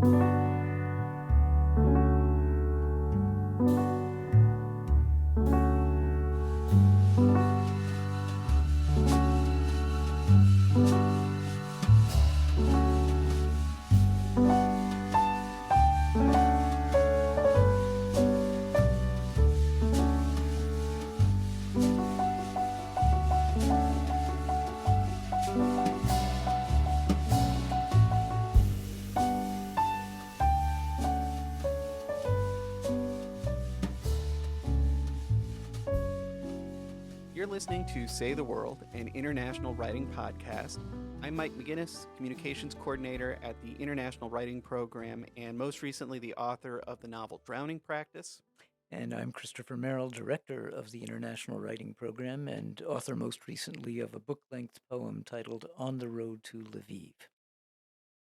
You're listening to Say the World, an international writing podcast. I'm Mike McGinnis, Communications Coordinator at the International Writing Program, and most recently the author of the novel Drowning Practice. And I'm Christopher Merrill, Director of the International Writing Program and author most recently of a book-length poem titled On the Road to Lviv.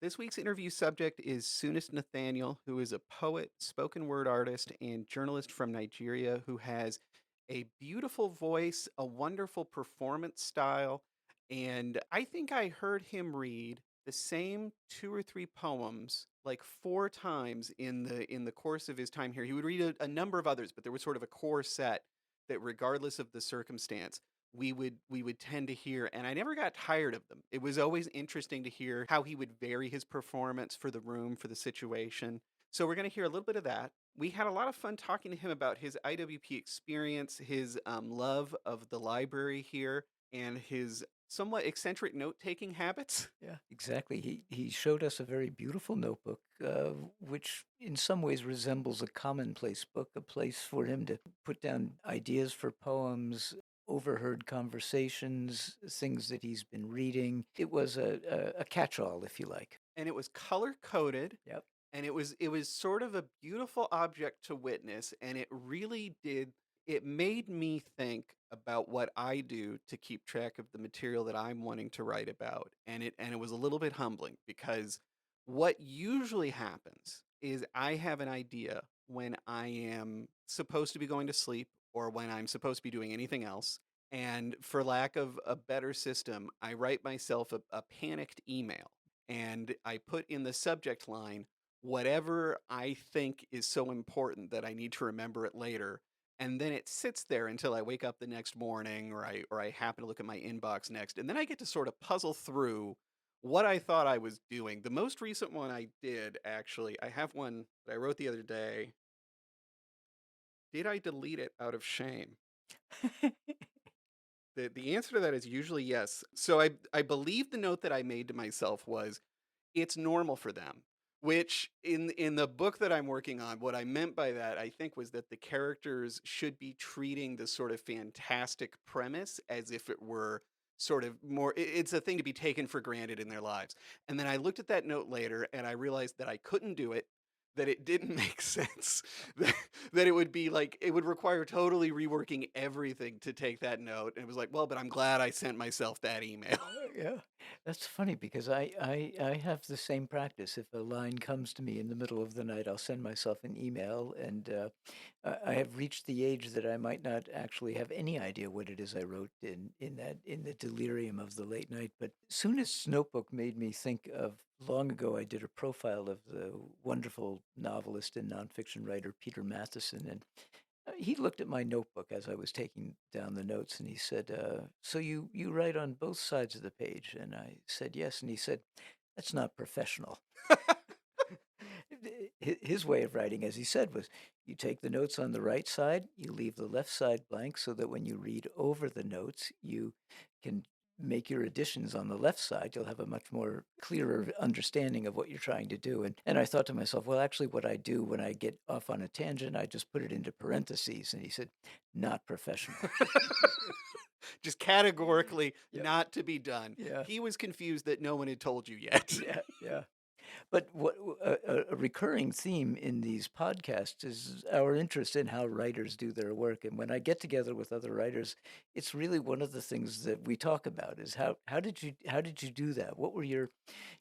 This week's interview subject is Soonest Nathaniel, who is a poet, spoken word artist, and journalist from Nigeria who has a beautiful voice, a wonderful performance style, and I think I heard him read the same two or three poems like four times in the course of his time here. He would read a number of others, but there was sort of a core set that regardless of the circumstance, we would tend to hear, and I never got tired of them. It was always interesting to hear how he would vary his performance for the room, for the situation. So we're going to hear a little bit of that. We had a lot of fun talking to him about his IWP experience, his love of the library here, and his somewhat eccentric note-taking habits. Yeah, exactly. He showed us a very beautiful notebook, which in some ways resembles a commonplace book, a place for him to put down ideas for poems, overheard conversations, things that he's been reading. It was a catch-all, if you like. And it was color-coded. Yep. And it was sort of a beautiful object to witness, and it made me think about what I do to keep track of the material that I'm wanting to write about. And it was a little bit humbling because what usually happens is I have an idea when I am supposed to be going to sleep or when I'm supposed to be doing anything else. And for lack of a better system, I write myself a panicked email and I put in the subject line whatever I think is so important that I need to remember it later. And then it sits there until I wake up the next morning or I happen to look at my inbox next. And then I get to sort of puzzle through what I thought I was doing. The most recent one I did, actually, I have one that I wrote the other day. Did I delete it out of shame? The answer to that is usually yes. So I believe the note that I made to myself was it's normal for them. Which in the book that I'm working on, what I meant by that, I think, was that the characters should be treating this sort of fantastic premise as if it were sort of more it's a thing to be taken for granted in their lives. And then I looked at that note later and I realized that I couldn't do it, that it didn't make sense, that, that it would be like it would require totally reworking everything to take that note. And it was like, well, but I'm glad I sent myself that email. Yeah, that's funny because I have the same practice. If a line comes to me in the middle of the night, I'll send myself an email, and I have reached the age that I might not actually have any idea what it is I wrote in the delirium of the late night. But Soonest's notebook made me think of long ago. I did a profile of the wonderful novelist and nonfiction writer Peter Matheson, and he looked at my notebook as I was taking down the notes, and he said, "So you write on both sides of the page?" And I said, "Yes." And he said, "That's not professional." His way of writing, as he said, was you take the notes on the right side, you leave the left side blank so that when you read over the notes, you can make your additions on the left side. You'll have a much more clearer understanding of what you're trying to do. And I thought to myself, well, actually, what I do when I get off on a tangent, I just put it into parentheses. And he said, not professional. Just categorically Yep. not to be done. Yeah. He was confused that no one had told you yet. Yeah. But a recurring theme in these podcasts is our interest in how writers do their work. And when I get together with other writers, it's really one of the things that we talk about is how did you do that? What were your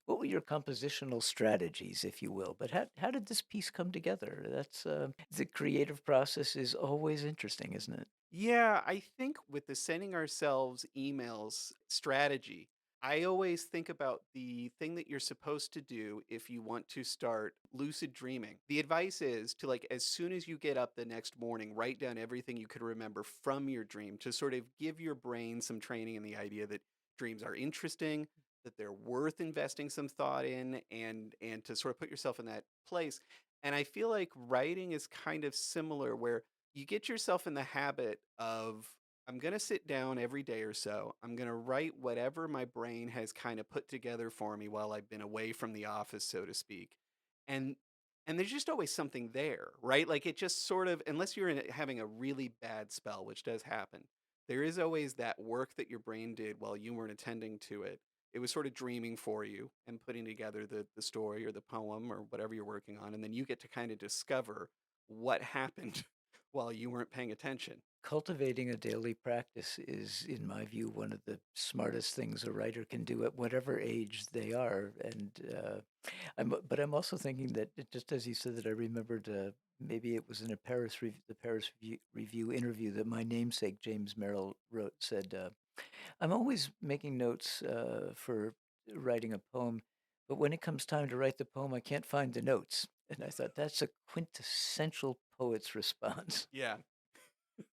compositional strategies, if you will? But how did this piece come together? That's the creative process is always interesting, isn't it? Yeah, I think with the sending ourselves emails strategy, I always think about the thing that you're supposed to do if you want to start lucid dreaming. The advice is to, like, as soon as you get up the next morning, write down everything you could remember from your dream to sort of give your brain some training in the idea that dreams are interesting, that they're worth investing some thought in, and to sort of put yourself in that place. And I feel like writing is kind of similar where you get yourself in the habit of, I'm going to sit down every day or so. I'm going to write whatever my brain has kind of put together for me while I've been away from the office, so to speak. And and there's just always something there, right? Like it just sort of, unless you're having a really bad spell, which does happen, there is always that work that your brain did while you weren't attending to it. It was sort of dreaming for you and putting together the story or the poem or whatever you're working on. And then you get to kind of discover what happened while you weren't paying attention. Cultivating a daily practice is, in my view, one of the smartest things a writer can do at whatever age they are. And but I'm also thinking that just as you said that, I remembered maybe it was in the Paris Review interview that my namesake James Merrill wrote said, "I'm always making notes for writing a poem, but when it comes time to write the poem, I can't find the notes." And I thought that's a quintessential poet's response. Yeah.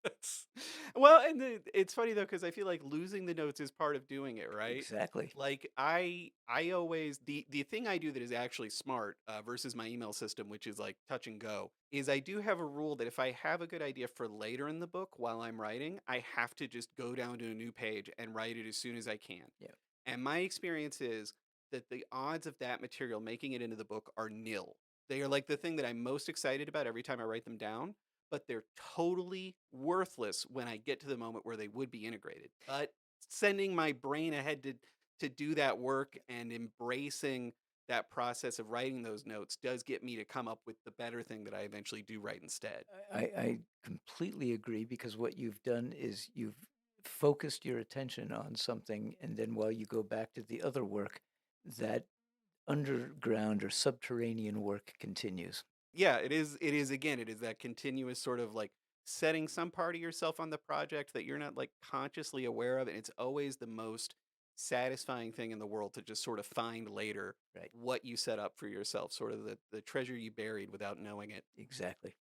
That's well, and it's funny though because I feel like losing the notes is part of doing it, right? Exactly. Like I always the thing I do that is actually smart versus my email system, which is like touch and go, is I do have a rule that if I have a good idea for later in the book while I'm writing, I have to just go down to a new page and write it as soon as I can. Yeah. And my experience is that the odds of that material making it into the book are nil. They are like the thing that I'm most excited about every time I write them down, but they're totally worthless when I get to the moment where they would be integrated. But sending my brain ahead to do that work and embracing that process of writing those notes does get me to come up with the better thing that I eventually do write instead. I completely agree because what you've done is you've focused your attention on something, and then while you go back to the other work, that underground or subterranean work continues. Yeah, it is again, it is that continuous sort of like setting some part of yourself on the project that you're not like consciously aware of, and it's always the most satisfying thing in the world to just sort of find later Right. what you set up for yourself, sort of the treasure you buried without knowing it. Exactly.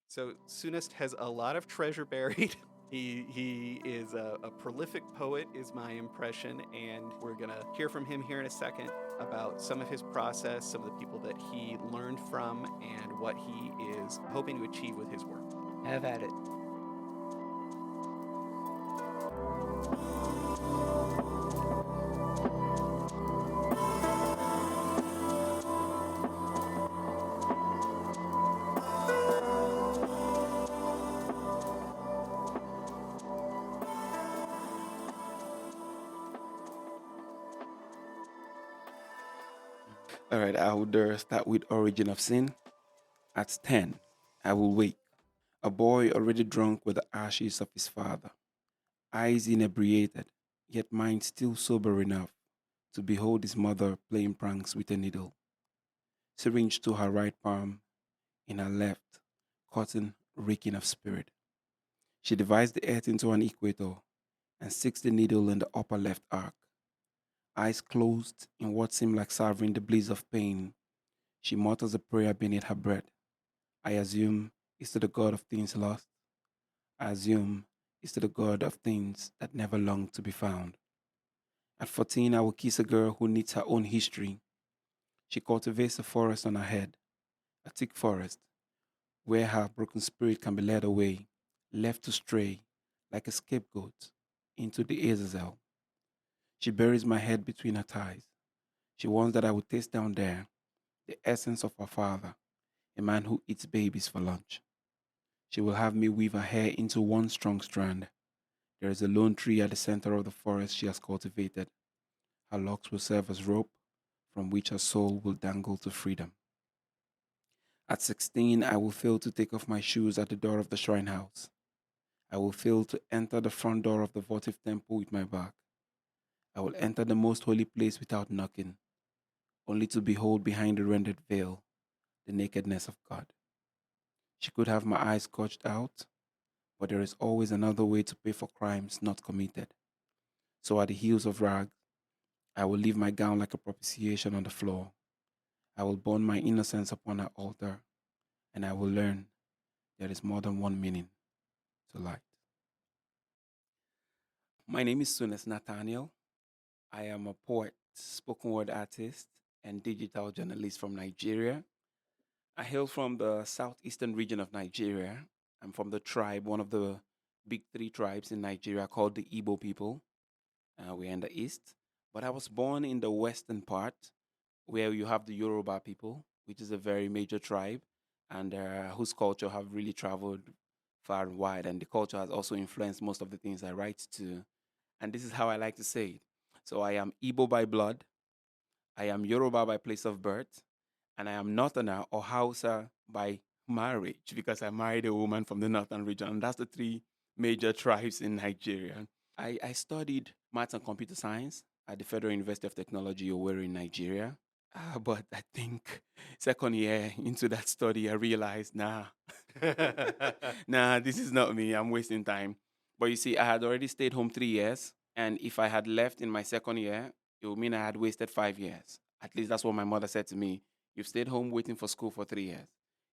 So Soonest has a lot of treasure buried. He is a prolific poet, is my impression, and we're gonna hear from him here in a second about some of his process, some of the people that he learned from, and what he is hoping to achieve with his work. Have at it. All right, I would start with Origin of Sin. At 10, I will wake. A boy already drunk with the ashes of his father, eyes inebriated, yet mind still sober enough to behold his mother playing pranks with a needle. Syringe to her right palm, in her left, cotton reeking of spirit. She divides the earth into an equator and sticks the needle in the upper left arc. Eyes closed in what seemed like savoring the bliss of pain, she mutters a prayer beneath her breath. I assume it's to the God of things lost. I assume it's to the God of things that never long to be found. At 14, I will kiss a girl who needs her own history. She cultivates a forest on her head, a thick forest, where her broken spirit can be led away, left to stray, like a scapegoat, into the Azazel. She buries my head between her thighs. She wants that I would taste down there the essence of her father, a man who eats babies for lunch. She will have me weave her hair into one strong strand. There is a lone tree at the center of the forest she has cultivated. Her locks will serve as rope from which her soul will dangle to freedom. At 16, I will fail to take off my shoes at the door of the shrine house. I will fail to enter the front door of the votive temple with my back. I will enter the most holy place without knocking, only to behold behind the rendered veil the nakedness of God. She could have my eyes gouged out, but there is always another way to pay for crimes not committed. So at the heels of rags, I will leave my gown like a propitiation on the floor. I will burn my innocence upon her altar, and I will learn there is more than one meaning to life. My name is Soonest Nathaniel. I am a poet, spoken word artist, and digital journalist from Nigeria. I hail from the southeastern region of Nigeria. I'm from the tribe, one of the big three tribes in Nigeria called the Igbo people. We're in the east. But I was born in the western part where you have the Yoruba people, which is a very major tribe and whose culture have really traveled far and wide. And the culture has also influenced most of the things I write to. And this is how I like to say it. So I am Igbo by blood, I am Yoruba by place of birth, and I am Northerner or Hausa by marriage because I married a woman from the northern region. And that's the three major tribes in Nigeria. I studied maths and computer science at the Federal University of Technology, Owerri, in Nigeria. But I think second year into that study, I realized, nah, nah, this is not me. I'm wasting time. But you see, I had already stayed home 3 years. And if I had left in my second year, it would mean I had wasted 5 years. At least that's what my mother said to me. You've stayed home waiting for school for 3 years.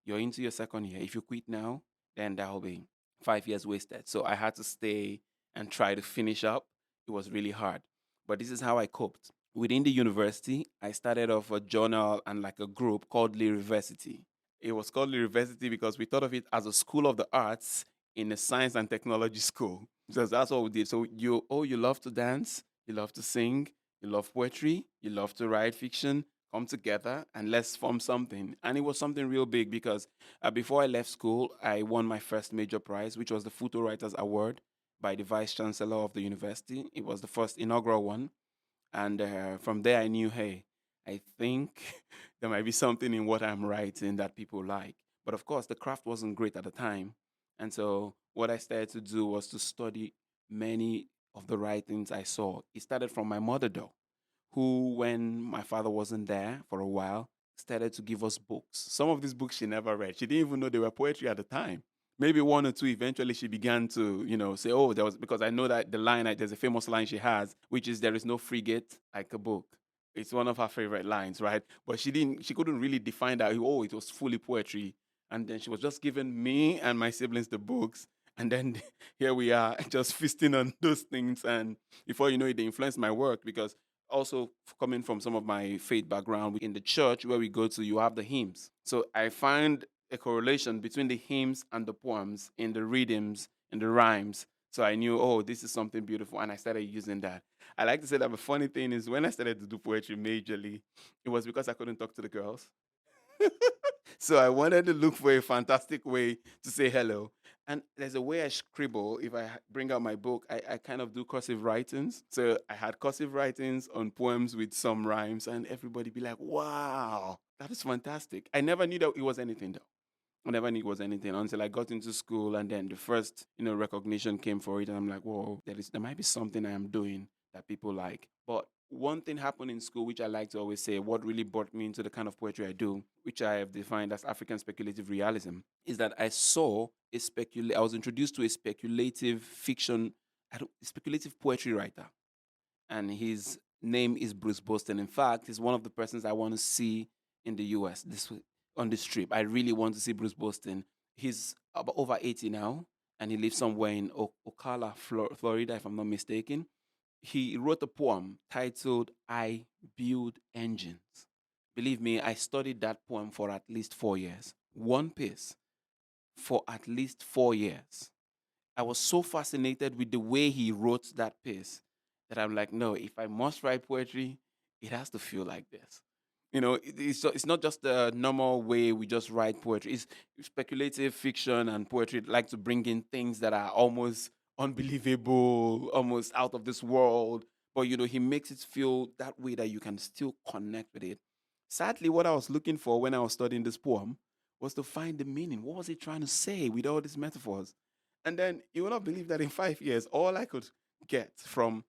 You're into your second year. If you quit now, then that'll be 5 years wasted. So I had to stay and try to finish up. It was really hard. But this is how I coped. Within the university, I started off a journal and like a group called Lyriversity. It was called Lyriversity because we thought of it as a school of the arts in a science and technology school. So that's what we did. So you love to dance, you love to sing, you love poetry, you love to write fiction, come together and let's form something. And it was something real big because before I left school, I won my first major prize, which was the Photo Writers Award by the Vice Chancellor of the university. It was the first inaugural one. And from there, I knew, hey, I think there might be something in what I'm writing that people like. But of course, the craft wasn't great at the time. And so, what I started to do was to study many of the writings I saw. It started from my mother, though, who, when my father wasn't there for a while, started to give us books. Some of these books she never read. She didn't even know they were poetry at the time. Maybe one or two. Eventually, she began to, say, "Oh, there was," because I know that the line. There's a famous line she has, which is, "There is no frigate like a book." It's one of her favorite lines, right? But she didn't. She couldn't really define that. Oh, it was fully poetry. And then she was just giving me and my siblings the books. And then here we are, just feasting on those things. And before you know it, they influenced my work because also coming from some of my faith background in the church where we go to, you have the hymns. So I find a correlation between the hymns and the poems in the rhythms and the rhymes. So I knew, oh, this is something beautiful, and I started using that. I like to say that the funny thing is when I started to do poetry majorly, it was because I couldn't talk to the girls. So I wanted to look for a fantastic way to say hello. And there's a way I scribble. If I bring out my book, I kind of do cursive writings. So I had cursive writings on poems with some rhymes, and everybody be like, wow, that is fantastic. I never knew that it was anything, though. I never knew it was anything until I got into school, and then the first, recognition came for it, and I'm like, whoa, there might be something I am doing that people like. But one thing happened in school, which I like to always say, what really brought me into the kind of poetry I do, which I have defined as African speculative realism, is that I was introduced to a speculative fiction, speculative poetry writer, and his name is Bruce Boston. In fact, he's one of the persons I want to see in the US on this trip. I really want to see Bruce Boston. He's about over 80 now, and he lives somewhere in Ocala, Florida, if I'm not mistaken. He wrote a poem titled "I Build Engines." Believe me, I studied that poem for at least 4 years. One piece for at least 4 years. I was so fascinated with the way he wrote that piece that I'm like, no, if I must write poetry, it has to feel like this. It's not just the normal way we just write poetry. It's speculative fiction and poetry like to bring in things that are almost unbelievable, almost out of this world. But he makes it feel that way that you can still connect with it. Sadly, what I was looking for when I was studying this poem was to find the meaning. What was he trying to say with all these metaphors? And then you will not believe that in 5 years, all I could get from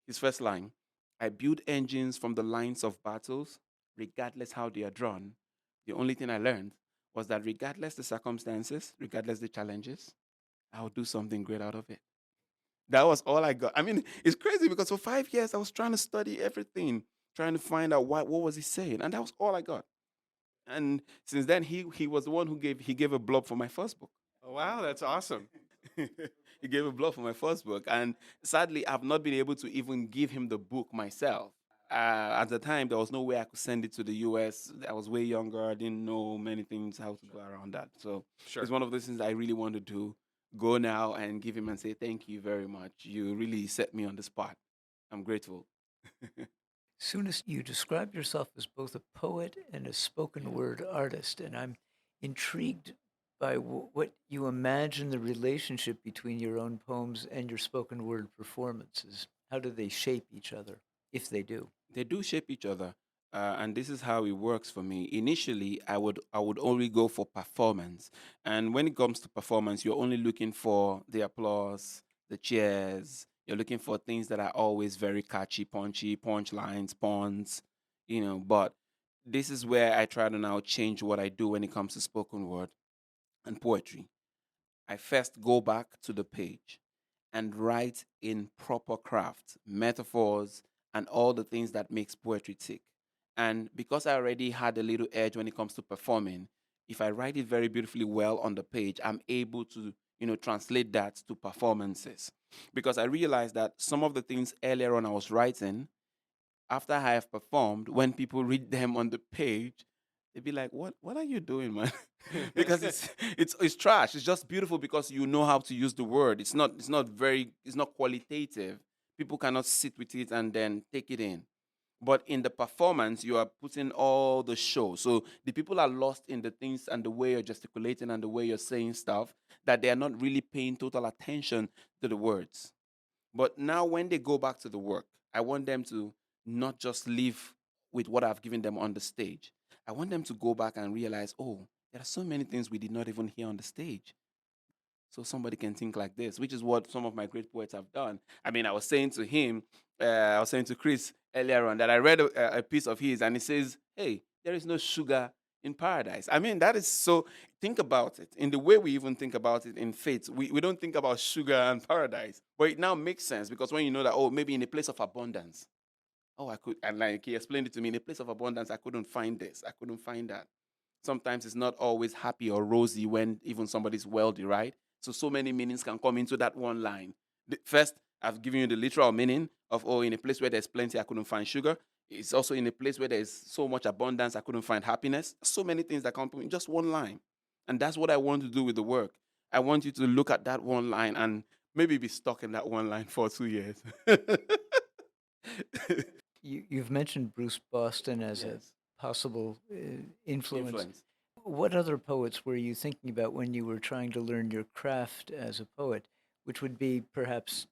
his first line, I build engines from the lines of battles, regardless how they are drawn. The only thing I learned was that regardless the circumstances, regardless the challenges, I'll do something great out of it. That was all I got. I mean, it's crazy because for 5 years I was trying to study everything, trying to find out what was he saying, and that was all I got. And since then, he was the one who gave a blog for my first book. Oh, wow, that's awesome. He gave a blog for my first book, and sadly, I've not been able to even give him the book myself. At the time, there was no way I could send it to the US. I was way younger. I didn't know many things how to go around that. So it's Sure. one of those things I really wanted to go now and give him and say thank you very much. You really set me on the spot. I'm grateful. Soonest, you describe yourself as both a poet and a spoken word artist, and I'm intrigued by what you imagine the relationship between your own poems and your spoken word performances. How do they shape each other, if they do? They do shape each other, and this is how it works for me. Initially, I would only go for performance, and when it comes to performance, you're only looking for the applause, the cheers. You're looking for things that are always very catchy, punchy, punchlines, puns, But this is where I try to now change what I do when it comes to spoken word and poetry. I first go back to the page and write in proper craft, metaphors, and all the things that makes poetry tick. And because I already had a little edge when it comes to performing, if I write it very beautifully well on the page, I'm able to, translate that to performances. Because I realized that some of the things earlier on I was writing, after I have performed, when people read them on the page, they'd be like, "What are you doing, man?" Because it's trash. It's just beautiful because you know how to use the word. It's not qualitative. People cannot sit with it and then take it in. But in the performance, you are putting all the show. So the people are lost in the things and the way you're gesticulating and the way you're saying stuff that they are not really paying total attention to the words. But now, when they go back to the work, I want them to not just live with what I've given them on the stage. I want them to go back and realize, oh, there are so many things we did not even hear on the stage. So somebody can think like this, which is what some of my great poets have done. I mean, I was saying to Chris earlier on that I read a piece of his and he says, hey, there is no sugar in paradise. I mean, that is so, think about it. In the way we even think about it in faith, we don't think about sugar and paradise. But it now makes sense because when you know that, oh, maybe in a place of abundance, oh, I could, and like he explained it to me, in a place of abundance, I couldn't find this, I couldn't find that. Sometimes it's not always happy or rosy when even somebody's wealthy, right? So many meanings can come into that one line. First, I've given you the literal meaning of, oh, in a place where there's plenty, I couldn't find sugar. It's also in a place where there's so much abundance, I couldn't find happiness. So many things that come in just one line. And that's what I want to do with the work. I want you to look at that one line and maybe be stuck in that one line for 2 years. You've mentioned Bruce Boston as a Yes. possible influence. Influence. What other poets were you thinking about when you were trying to learn your craft as a poet, which would be perhaps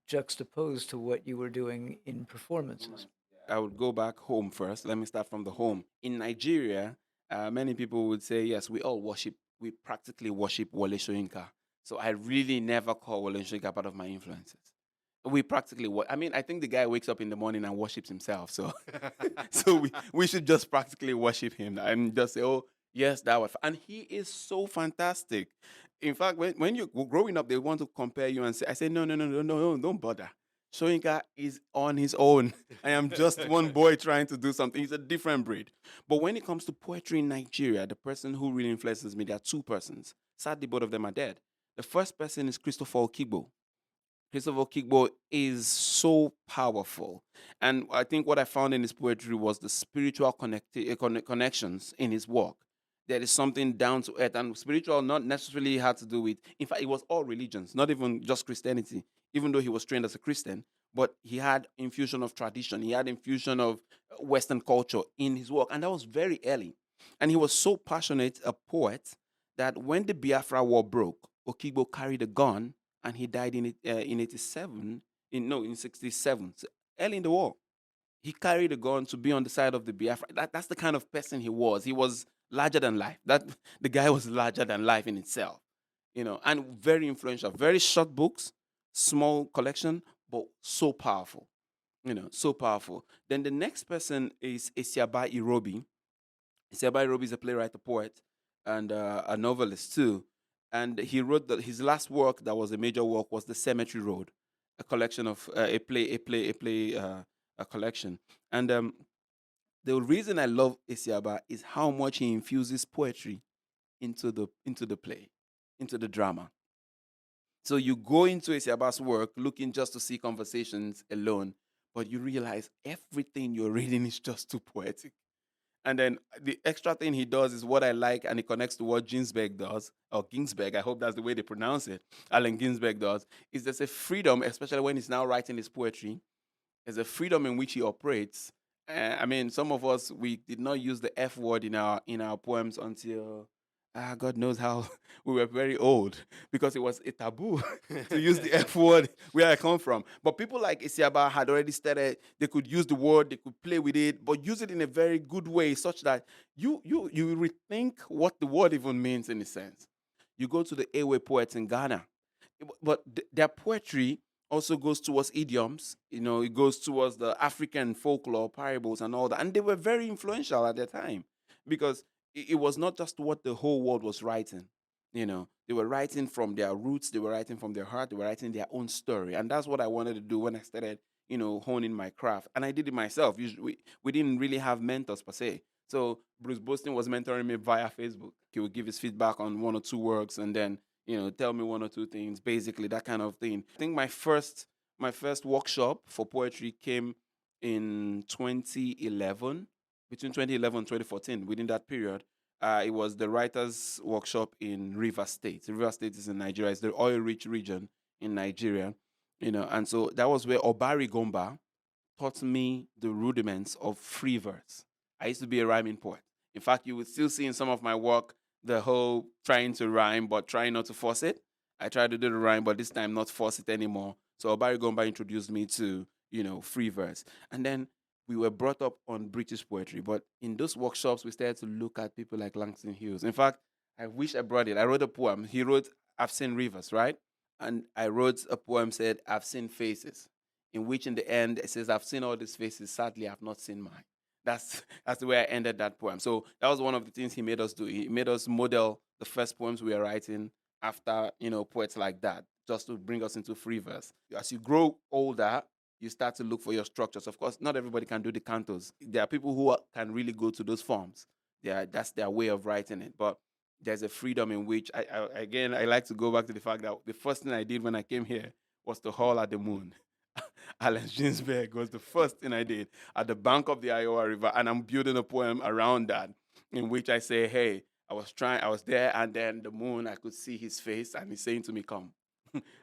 juxtaposed to what you were doing in performances? I would go back home first. Let me start from the home. In Nigeria, many people would say, yes, we practically worship Wole Soyinka. So I really never call Wole Soyinka part of my influences. We practically, I mean, I think the guy wakes up in the morning and worships himself. So, so we should just practically worship him and just say, oh, yes, that was, and he is so fantastic. In fact, when you're growing up, they want to compare you and say, I say, no, no, no, no, no, no, don't bother. Soyinka is on his own. I am just one boy trying to do something. He's a different breed. But when it comes to poetry in Nigeria, the person who really influences me, there are two persons. Sadly, both of them are dead. The first person is Christopher Okigbo. Christopher Okigbo is so powerful. And I think what I found in his poetry was the spiritual connections in his work. There is something down to earth, and spiritual not necessarily had to do with, in fact, it was all religions, not even just Christianity, even though he was trained as a Christian, but he had infusion of tradition, he had infusion of Western culture in his work, and that was very early. And he was so passionate a poet that when the Biafra War broke, Okigbo carried a gun and he died in 87, in 67, so early in the war. He carried a gun to be on the side of the Biafra. That's the kind of person he was. He was larger than life. That the guy was larger than life in itself, and very influential. Very short books, small collection, but so powerful. So powerful. Then the next person is Esiaba Irobi. Isiaba Irobi is a playwright, a poet, and a novelist too. And he wrote that his last work that was a major work was The Cemetery Road. a collection of a collection. And the reason I love Isiaba is how much he infuses poetry into the play, into the drama. So you go into Isiaba's work looking just to see conversations alone, but you realize everything you're reading is just too poetic. And then the extra thing he does is what I like, and it connects to what Ginsberg does, or Ginsberg, I hope that's the way they pronounce it, Allen Ginsberg does, is there's a freedom, especially when he's now writing his poetry, there's a freedom in which he operates. I mean, some of us, we did not use the F word in our poems until God knows how we were very old, because it was a taboo to use the F word where I come from. But people like Isiaba had already started, they could use the word, they could play with it, but use it in a very good way, such that you rethink what the word even means in a sense. You go to the Ewe poets in Ghana, but their poetry also goes towards idioms. You know, it goes towards the African folklore, parables, and all that. And they were very influential at their time, because it was not just what the whole world was writing. You know, they were writing from their roots, they were writing from their heart, they were writing their own story. And that's what I wanted to do when I started, honing my craft. And I did it myself. Usually, we didn't really have mentors per se. So Bruce Boston was mentoring me via Facebook. He would give his feedback on one or two works, and then tell me one or two things, basically that kind of thing. I think my first workshop for poetry came in 2011, between 2011 and 2014. Within that period, it was the writers' workshop in River State. River State is in Nigeria. It's the oil-rich region in Nigeria, and so that was where Obari Gomba taught me the rudiments of free verse. I used to be a rhyming poet. In fact, you would still see in some of my work the whole trying to rhyme, but trying not to force it. I tried to do the rhyme, but this time not force it anymore. So Obari Gomba introduced me to, free verse. And then we were brought up on British poetry. But in those workshops, we started to look at people like Langston Hughes. In fact, I wish I brought it. I wrote a poem. He wrote, I've seen rivers, right? And I wrote a poem said, I've seen faces, in which in the end it says, I've seen all these faces, sadly I've not seen mine. That's the way I ended that poem. So that was one of the things he made us do. He made us model the first poems we were writing after, poets like that, just to bring us into free verse. As you grow older, you start to look for your structures. Of course, not everybody can do the cantos. There are people who can really go to those forms. That's their way of writing it. But there's a freedom in which, again, I like to go back to the fact that the first thing I did when I came here was to haul at the moon. Allen Ginsberg was the first thing I did at the bank of the Iowa River, and I'm building a poem around that, in which I say, hey, I was there, and then the moon, I could see his face, and he's saying to me, come.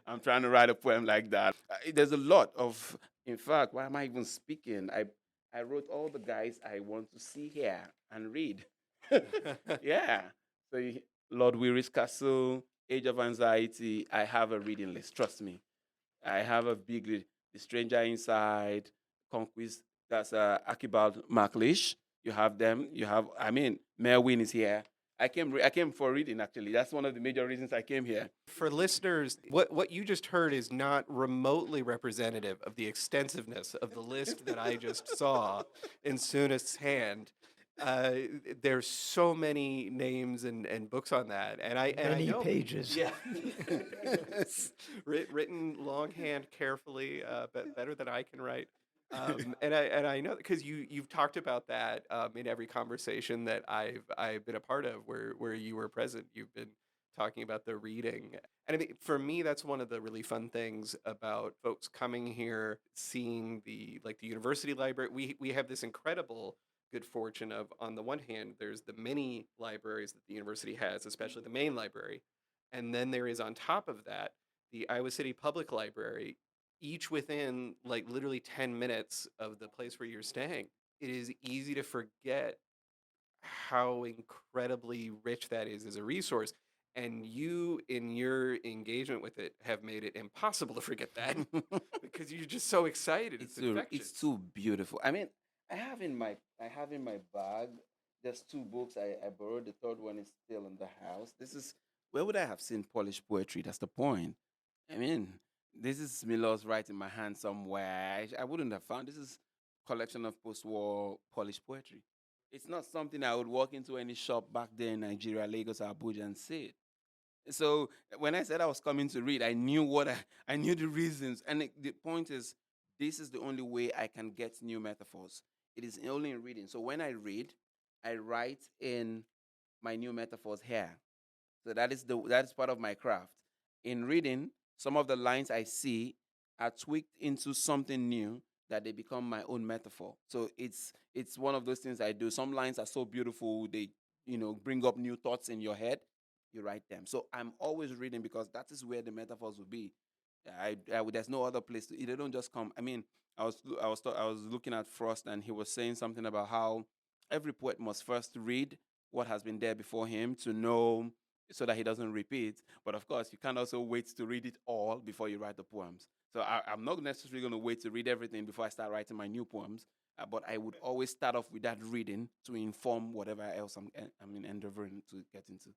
I'm trying to write a poem like that. There's a lot of, in fact, why am I even speaking? I wrote all the guys I want to see here and read. Yeah. So Lord Weary's Castle, Age of Anxiety, I have a reading list, trust me. I have a big list. The Stranger Inside, Conquest, that's Archibald MacLeish. You have them. You have, Melwin is here. I came for reading, actually. That's one of the major reasons I came here. For listeners, what you just heard is not remotely representative of the extensiveness of the list that I just saw in Soonest's hand. Uh, there's so many names and books on that, and I Many know pages. yeah, written longhand carefully, but better than I can write. And I know because you've talked about that in every conversation that I've been a part of where you were present. You've been talking about the reading. And I mean, for me, that's one of the really fun things about folks coming here, seeing the university library. We have this incredible good fortune of, on the one hand, there's the many libraries that the university has, especially the main library. And then there is on top of that, the Iowa City Public Library, each within like literally 10 minutes of the place where you're staying. It is easy to forget how incredibly rich that is as a resource. And you, in your engagement with it, have made it impossible to forget that because you're just so excited. It's infectious. It's too beautiful. I have in my bag just two books I borrowed. The third one is still in the house. This is Where would I have seen polished poetry? That's the point. I mean, this is Miller's right in my hand somewhere. I wouldn't have found this is collection of post-war polished poetry. It's not something I would walk into any shop back there in Nigeria, Lagos, or Abuja and see it. So when I said I was coming to read, I knew I knew the reasons. And the point is, this is the only way I can get new metaphors. It is only in reading. So when I read, I write in my new metaphors here. So that is part of my craft. In reading, some of the lines I see are tweaked into something new that they become my own metaphor. So it's one of those things I do. Some lines are so beautiful, they bring up new thoughts in your head. You write them. So I'm always reading because that is where the metaphors will be. There's no other place to. They don't just come. I mean, I was looking at Frost and he was saying something about how every poet must first read what has been there before him to know so that he doesn't repeat. But of course, you can't also wait to read it all before you write the poems. So I'm not necessarily going to wait to read everything before I start writing my new poems. But I would always start off with that reading to inform whatever else I'm endeavoring to get into.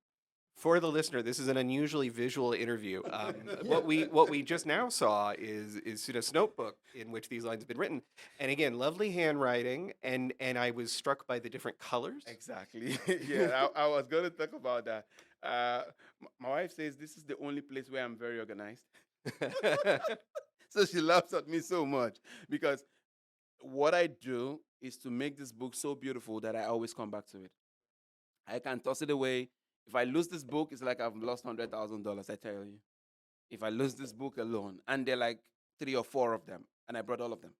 For the listener, this is an unusually visual interview. What we just now saw is Soonest notebook in which these lines have been written, and again, lovely handwriting, and I was struck by the different colors. Exactly. Yeah, I was going to talk about that. My wife says this is the only place where I'm very organized. So she laughs at me so much because what I do is to make this book so beautiful that I always come back to it. I can toss it away. If I lose this book, it's like I've lost $100,000. I tell you. If I lose this book alone, and they're like 3 or 4 of them, and I brought all of them.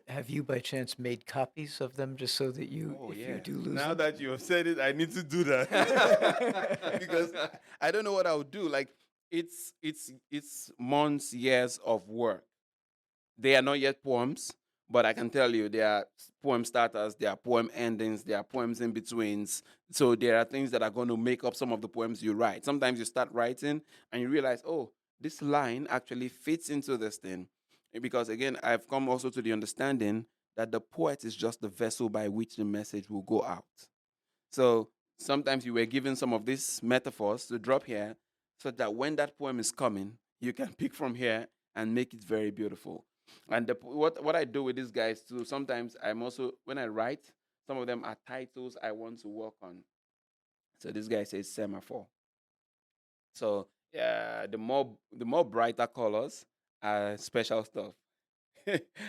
Have you by chance made copies of them just so that you, Oh if yeah. you do lose Now them? that you have said it, I need to do that because I don't know what I would do. Like it's months, years of work. They are not yet poems, but I can tell you there are poem starters, there are poem endings, there are poems in betweens. So there are things that are going to make up some of the poems you write. Sometimes you start writing and you realize, oh, this line actually fits into this thing. Because again, I've come also to the understanding that the poet is just the vessel by which the message will go out. So sometimes you were given some of these metaphors to drop here so that when that poem is coming, you can pick from here and make it very beautiful. And what I do with these guys too, sometimes I'm also, when I write, some of them are titles I want to work on. So this guy says semaphore. So yeah, the more brighter colors are special stuff.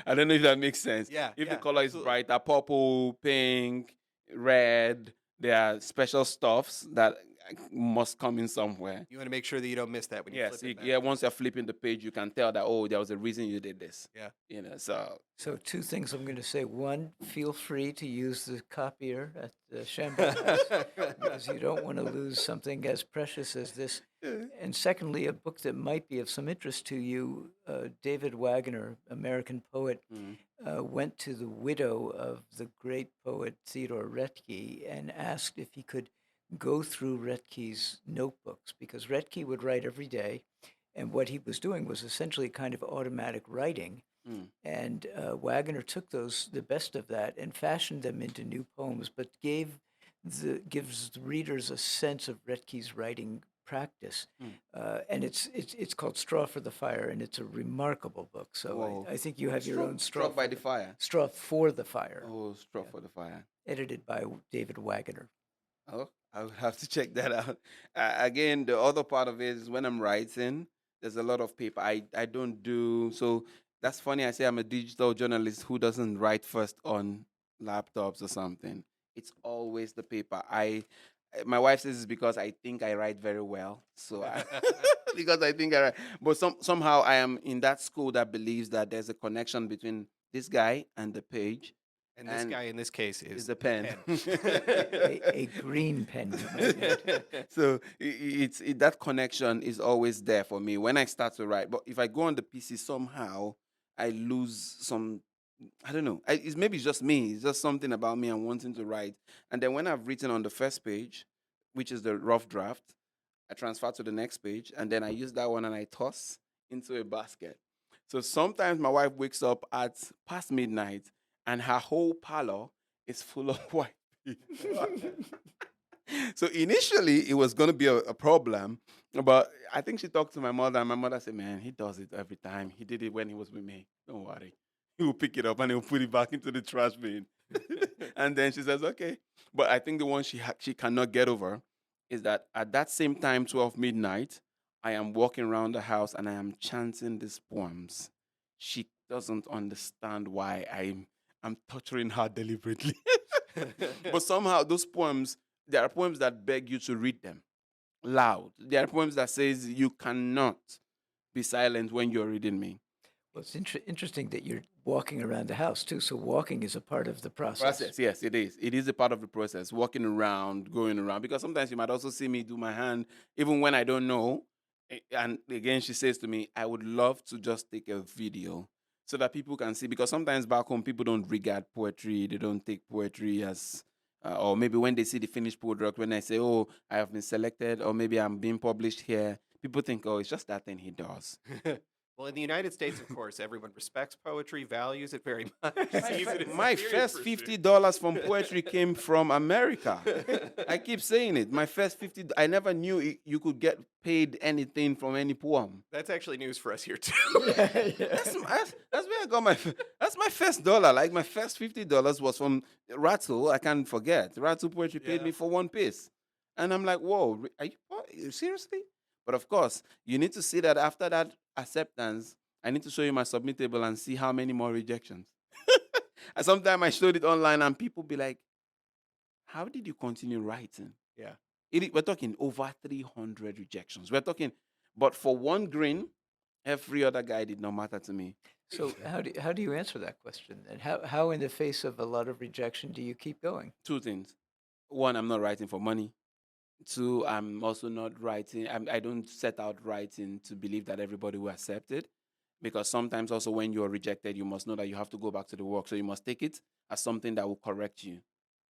I don't know if that makes sense. Yeah, If the yeah, color is absolutely. brighter, purple, pink, red, there are special stuffs that must come in somewhere. You want to make sure that you don't miss that when you Yes, flip it back. yeah. Once you're flipping the page, you can tell that there was a reason you did this. Yeah. So 2 things I'm going to say. One, feel free to use the copier at the Chambon House because you don't want to lose something as precious as this. And secondly, a book that might be of some interest to you, David Wagner, American poet, went to the widow of the great poet Theodore Retke and asked if he could go through Retke's notebooks because Retke would write every day. And what he was doing was essentially kind of automatic writing. Mm. And Wagner took the best of that and fashioned them into new poems, but gives the readers a sense of Retke's writing practice. And it's called Straw for the Fire, and it's a remarkable book. So I think you have your own Struck by the Fire. Straw for the Fire. Oh, Struck for the Fire. Edited by David Wagner. Oh, I would have to check that out. Again, the other part of it is when I'm writing, there's a lot of paper. I don't do so. That's funny. I say I'm a digital journalist who doesn't write first on laptops or something. It's always the paper. My wife says it's because I think I write very well. So because I think I write, but somehow I am in that school that believes that there's a connection between this guy and the page. And this guy in this case is the pen. a green pen. So that connection is always there for me when I start to write. But if I go on the PC, somehow I lose some. I don't know. Maybe it's just me. It's just something about me and wanting to write. And then when I've written on the first page, which is the rough draft, I transfer to the next page, and then I use that one and I toss into a basket. So sometimes my wife wakes up at past midnight and her whole parlor is full of white people. So initially, it was going to be a problem, but I think she talked to my mother, and my mother said, "Man, he does it every time. He did it when he was with me. Don't worry. He will pick it up and he'll put it back into the trash bin." And then she says, "Okay." But I think the one she cannot get over is that at that same time, 12 midnight, I am walking around the house and I am chanting these poems. She doesn't understand why I'm torturing her deliberately. But somehow those poems, there are poems that beg you to read them loud. There are poems that says you cannot be silent when you're reading me. Well, it's interesting that you're walking around the house too. So walking is a part of the process. Process, yes, it is. It is a part of the process. Walking around, going around, because sometimes you might also see me do my hand, even when I don't know. And again, she says to me, "I would love to just take a video so that people can see." Because sometimes back home, people don't regard poetry. They don't take poetry as, or maybe when they see the finished product, when I say, "Oh, I have been selected," or maybe I'm being published here, people think, "Oh, it's just that thing he does." Well, in the United States, of course, everyone respects poetry, values it very much. My, sees it as my superior first pursuit. $50 from poetry came from America. I keep saying it. My first 50, I never knew you could get paid anything from any poem. That's actually news for us here too. That's where I got that's my first dollar. Like my first $50 was from Rattle. I can't forget. Rattle Poetry paid Yeah. me for one piece. And I'm like, whoa, seriously? But of course, you need to see that after that acceptance, I need to show you my submittable and see how many more rejections. And sometimes I showed it online and people be like, how did you continue writing? Yeah. We're talking over 300 rejections. We're talking, but for one green, every other guy did not matter to me. So how do you answer that question? And how in the face of a lot of rejection do you keep going? Two things. One, I'm not writing for money. Two, I'm also not writing. I don't set out writing to believe that everybody will accept it. Because sometimes also when you're rejected, you must know that you have to go back to the work. So you must take it as something that will correct you.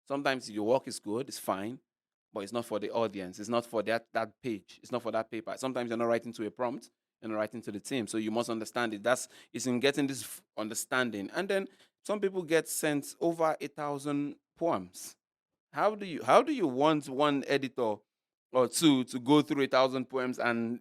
Sometimes your work is good, it's fine, but it's not for the audience. It's not for that page. It's not for that paper. Sometimes you're not writing to a prompt, you're not writing to the team. So you must understand it. It's in getting this understanding. And then some people get sent over 1,000 poems. How do you want one editor or two to go through 1,000 poems and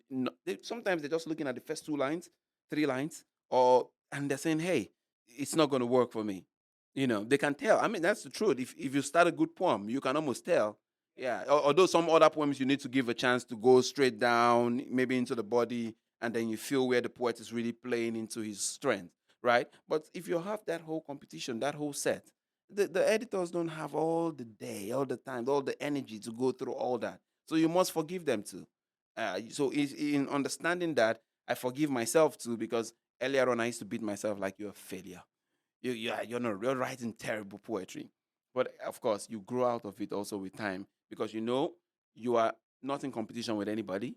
sometimes they're just looking at the first 2 lines, 3 lines, and they're saying, "Hey, it's not going to work for me." They can tell. I mean, that's the truth. If you start a good poem, you can almost tell. Yeah. Although some other poems you need to give a chance to go straight down, maybe into the body, and then you feel where the poet is really playing into his strength, right? But if you have that whole competition, that whole set, the editors don't have all the day, all the time, all the energy to go through all that. So you must forgive them too. So in understanding that, I forgive myself too, because earlier on I used to beat myself like you're a failure. You're writing terrible poetry. But of course, you grow out of it also with time because you are not in competition with anybody.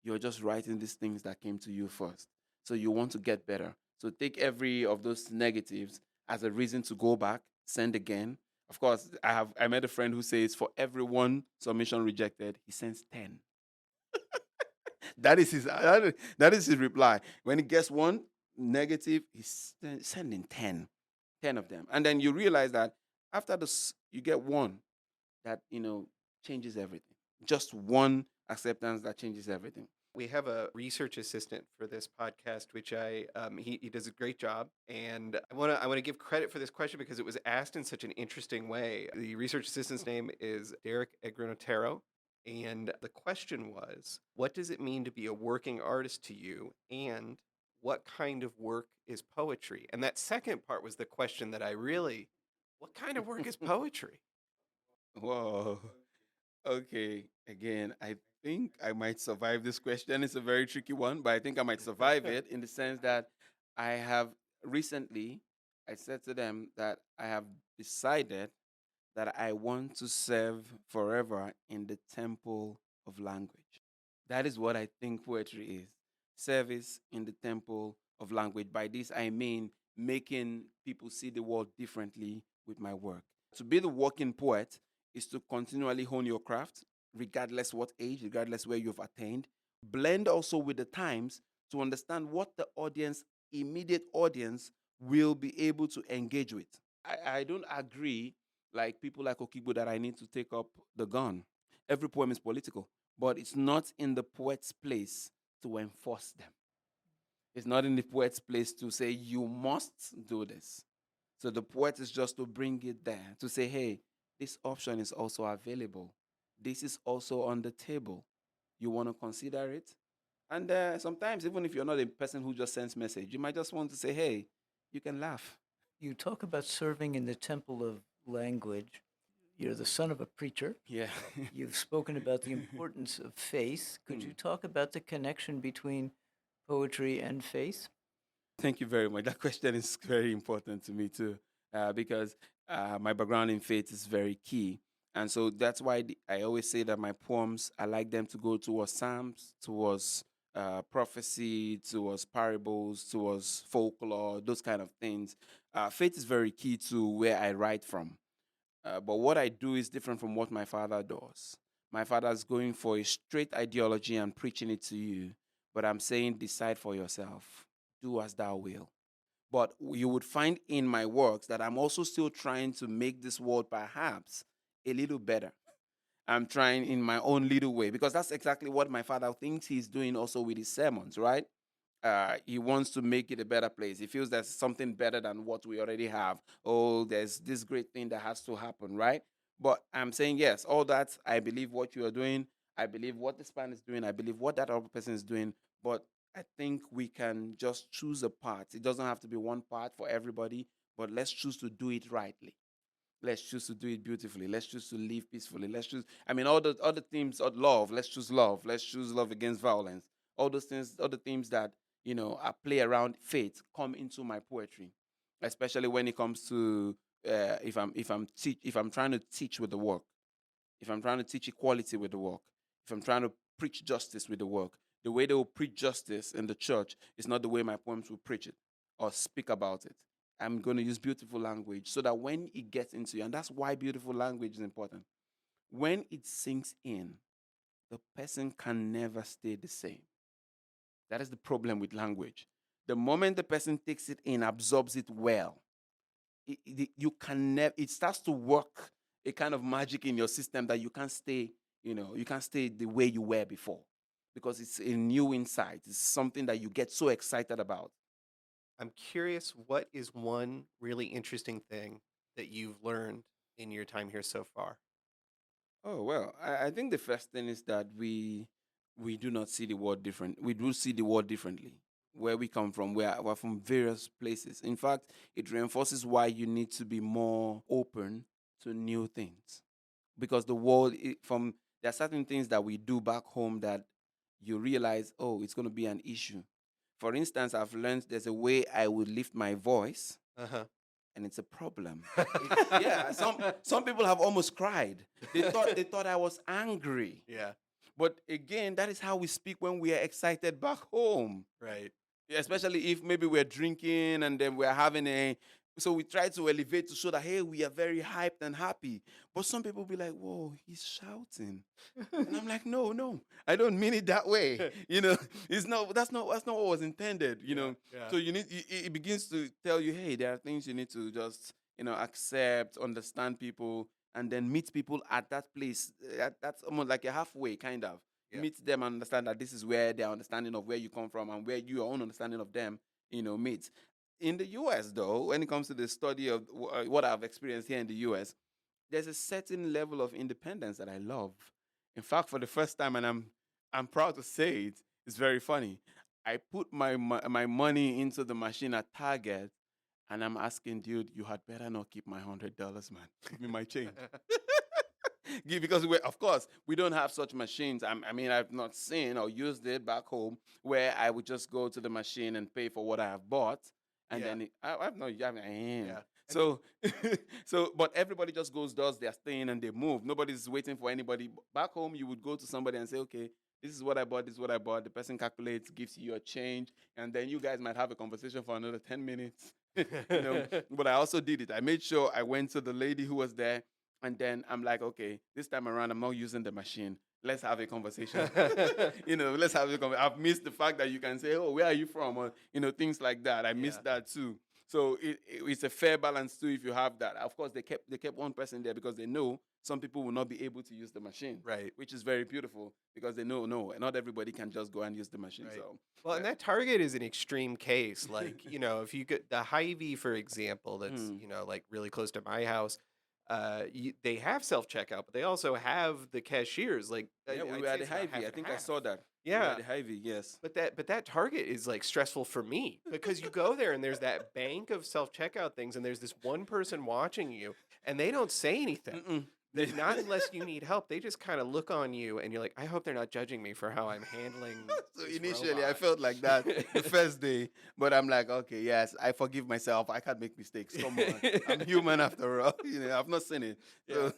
You're just writing these things that came to you first. So you want to get better. So take every of those negatives as a reason to go back, send again. Of course, I met a friend who says for every one submission rejected, he sends 10. That is his reply. When he gets one negative, he's sending 10 of them. And then you realize that after this, you get one that, changes everything. Just one acceptance that changes everything. We have a research assistant for this podcast, which he does a great job, and I want to give credit for this question because it was asked in such an interesting way. The research assistant's name is Derek Egranotero, and the question was, "What does it mean to be a working artist to you, and what kind of work is poetry?" And that second part was the question that what kind of work is poetry? Whoa. Okay. Again, I think I might survive this question. It's a very tricky one, but I think I might survive it in the sense that I have recently, I said to them that I have decided that I want to serve forever in the temple of language. That is what I think poetry is: service in the temple of language. By this, I mean making people see the world differently with my work. To be the working poet is to continually hone your craft, regardless what age, regardless where you've attained. Blend also with the times to understand what the immediate audience, will be able to engage with. I don't agree, like people like Okibo, that I need to take up the gun. Every poem is political, but it's not in the poet's place to enforce them. It's not in the poet's place to say, you must do this. So the poet is just to bring it there, to say, hey, this option is also available. This is also on the table. You want to consider it? And sometimes, even if you're not a person who just sends message, you might just want to say, hey, you can laugh. You talk about serving in the temple of language. You're the son of a preacher. Yeah. You've spoken about the importance of faith. Could Hmm. you talk about the connection between poetry and faith? Thank you very much. That question is very important to me too, because my background in faith is very key. And so that's why I always say that my poems, I like them to go towards Psalms, towards prophecy, towards parables, towards folklore, those kind of things. Faith is very key to where I write from. But what I do is different from what my father does. My father's going for a straight ideology and preaching it to you. But I'm saying, decide for yourself. Do as thou will. But you would find in my works that I'm also still trying to make this world perhaps a little better. I'm trying in my own little way because that's exactly what my father thinks he's doing also with his sermons, right? He wants to make it a better place. He feels there's something better than what we already have. Oh, there's this great thing that has to happen, right? But I'm saying, yes, all that, I believe what you are doing. I believe what this man is doing. I believe what that other person is doing. But I think we can just choose a part. It doesn't have to be one part for everybody, but let's choose to do it rightly. Let's choose to do it beautifully. Let's choose to live peacefully. Let's choose, I mean, all the themes of love. Let's choose love. Let's choose love against violence. All those things, all the themes that, I play around faith come into my poetry, especially when it comes to if I'm trying to teach with the work, if I'm trying to teach equality with the work, if I'm trying to preach justice with the work, the way they will preach justice in the church is not the way my poems will preach it or speak about it. I'm going to use beautiful language so that when it gets into you, and that's why beautiful language is important, when it sinks in, the person can never stay the same. That is the problem with language. The moment the person takes it in, absorbs it well, you can never, it starts to work a kind of magic in your system that you can't stay, you can't stay the way you were before because it's a new insight. It's something that you get so excited about. I'm curious, what is one really interesting thing that you've learned in your time here so far? Oh well, I think the first thing is that we do not see the world different. We do see the world differently. Where we come from, we're from various places. In fact, it reinforces why you need to be more open to new things because the world from there are certain things that we do back home that you realize, oh, it's going to be an issue. For instance, I've learned there's a way I would lift my voice, Uh and it's a problem. huh. Yeah, some people have almost cried. They thought I was angry. Yeah, But again, that is how we speak when we are excited back home, right. especially if maybe we're drinking and then we're having a, so we try to elevate to show that hey, we are very hyped and happy. But some people be like, whoa, he's shouting. And I'm like, no, no, I don't mean it that way. It's not, that's not what was intended, Yeah, yeah, So you need it begins to tell you, hey, there are things you need to just, accept, understand people, and then meet people at that place. That's almost like a halfway kind of. yeah. Meet them and understand that this is where their understanding of where you come from and where your own understanding of them, meets. In the US, though, when it comes to the study of what I've experienced here in the US, there's a certain level of independence that I love. In fact, for the first time, and I'm proud to say it, it's very funny. I put my money into the machine at Target, and I'm asking, dude, you had better not keep my $100, man. Give me my change. Because of course we don't have such machines. I mean, I've not seen or used it back home where I would just go to the machine and pay for what I have bought, and Yeah, then I've not. I mean, yeah. I mean, so but everybody just goes, does their thing, and they move. Nobody's waiting for anybody. Back home, you would go to somebody and say, okay, this is what I bought. This is what I bought. The person calculates, gives you your change, and then you guys might have a conversation for another 10 minutes. But I also did it. I made sure I went to the lady who was there, and then I'm like, okay, this time around, I'm not using the machine. Let's have a conversation. Let's have a conversation. I've missed the fact that you can say, oh, where are you from? Or, things like that. I yeah, missed that too. So it's a fair balance too if you have that. Of course, they kept one person there because they know some people will not be able to use the machine, right, which is very beautiful because they know, no, not everybody can just go and use the machine. right. So, Well, and that Target is an extreme case. Like, if you get the Hy-Vee, for example, that's, mm, like really close to my house. they have self checkout, but they also have the cashiers. Like Yeah, we I'd were say at the it's about Hy-Vee. half I and think I half. saw that. We were Yeah, at the Hy-Vee, yes. but that Target is like stressful for me because you go there and there's that bank of self checkout things, and there's this one person watching you, and they don't say anything. Mm-mm. Not unless you need help. They just kind of look on you, and you're like, I hope they're not judging me for how I'm handling. So this initially, I robot." felt like that the first day, but I'm like, okay, yes, I forgive myself. I can't make mistakes. Come on, I'm human after all. I've not seen it. So,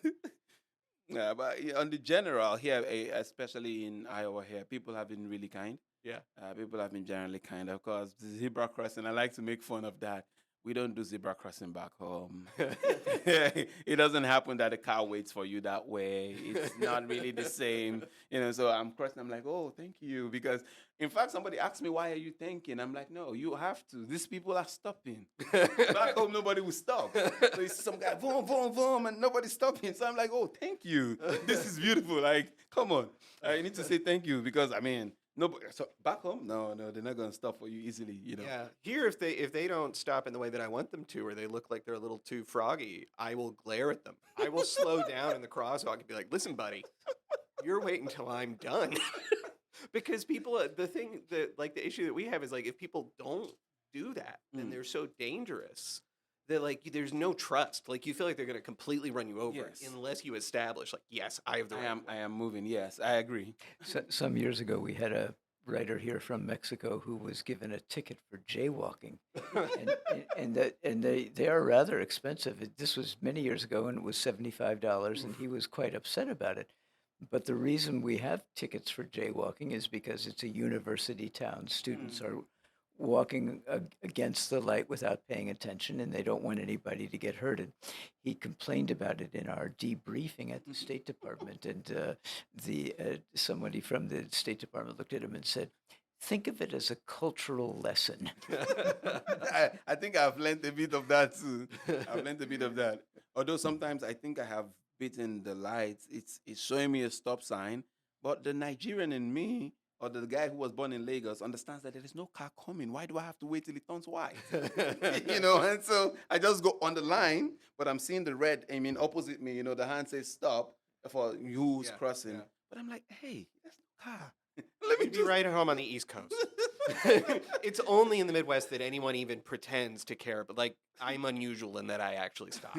yeah, but on the general here, especially in Iowa here, people have been really kind. Yeah. People have been generally kind. Of course, the zebra crossing, I like to make fun of that. We don't do zebra crossing back home. It doesn't happen that the car waits for you that way. It's not really the same. So I'm crossing. I'm like, oh, thank you. Because, in fact, somebody asked me, why are you thanking? I'm like, no, you have to. These people are stopping. Back home, nobody will stop. So you see some guy, boom, boom, boom, and nobody's stopping. So I'm like, oh, thank you. This is beautiful. Like, come on. I need to say thank you because, nobody. So back home, no, they're not gonna stop for you easily. Yeah. Here, if they don't stop in the way that I want them to, or they look like they're a little too froggy, I will glare at them. I will slow down in the crosswalk and be like, "Listen, buddy, you're waiting until I'm done." Because people, the issue that we have is like if people don't do that, then they're so dangerous that like there's no trust. Like you feel like they're going to completely run you over Yes. unless you establish like, yes, I have the right. I am moving. Yes, I agree. Some years ago, we had a writer here from Mexico who was given a ticket for jaywalking, and they are rather expensive. This was many years ago, and it was $75, and he was quite upset about it. But the reason we have tickets for jaywalking is because it's a university town. Students are walking against the light without paying attention, and they don't want anybody to get hurt. And he complained about it in our debriefing at the State Department, and somebody from the State Department looked at him and said, "Think of it as a cultural lesson." I think I've learned a bit of that too. I've learned a bit of that. Although sometimes I think I have beaten the lights. It's showing me a stop sign, but the Nigerian in me, or the guy who was born in Lagos, understands that there is no car coming. Why do I have to wait till it turns white? And so I just go on the line, but I'm seeing the red, opposite me. The hand says stop for who's crossing. Yeah. But I'm like, hey, there's no car. You'd be right at home on the East Coast. It's only in the Midwest that anyone even pretends to care, but like I'm unusual in that I actually stop.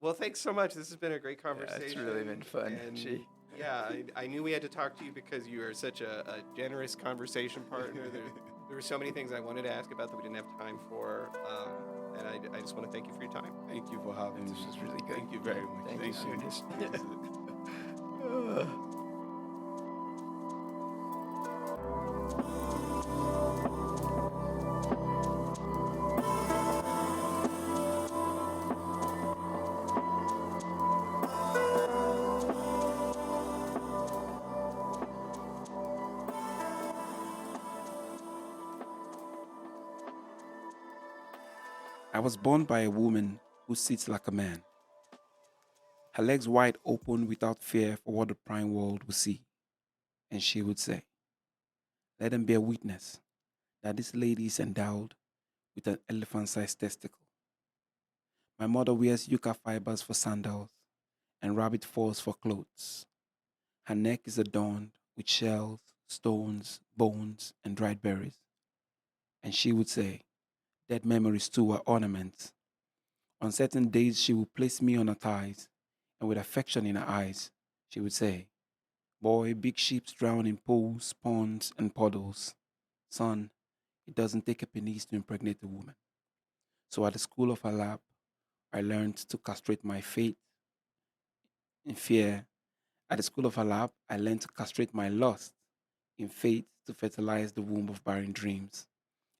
Well, thanks so much. This has been a great conversation. It's really been fun. And Gee. yeah, I knew we had to talk to you because you are such a generous conversation partner. There were so many things I wanted to ask about that we didn't have time for, and I just want to thank you for your time. Thank you for having me. This was really good. Thank you very much. Thank you, Soonest. I was born by a woman who sits like a man, her legs wide open without fear for what the prime world will see. And she would say, let them bear witness that this lady is endowed with an elephant-sized testicle. My mother wears yucca fibers for sandals and rabbit furs for clothes. Her neck is adorned with shells, stones, bones, and dried berries. And she would say, dead memories too are ornaments. On certain days, she would place me on her thighs, and with affection in her eyes, she would say, boy, big ships drown in pools, ponds, and puddles. Son, it doesn't take a penis to impregnate a woman. So at the school of her lap, I learned to castrate my faith in fear. At the school of her lap, I learned to castrate my lust in faith to fertilize the womb of barren dreams.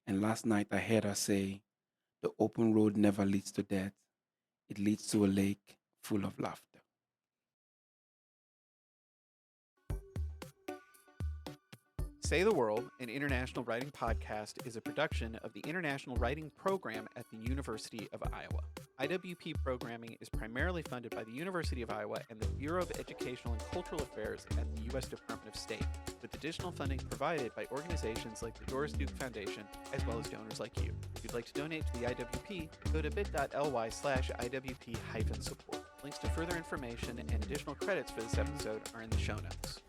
And last night I heard her say, the open road never leads to death. It leads to a lake full of laughter. Say the World, an international writing podcast, is a production of the International Writing Program at the University of Iowa. IWP programming is primarily funded by the University of Iowa and the Bureau of Educational and Cultural Affairs at the U.S. Department of State, with additional funding provided by organizations like the Doris Duke Foundation, as well as donors like you. If you'd like to donate to the IWP, go to bit.ly/IWP-support. Links to further information and additional credits for this episode are in the show notes.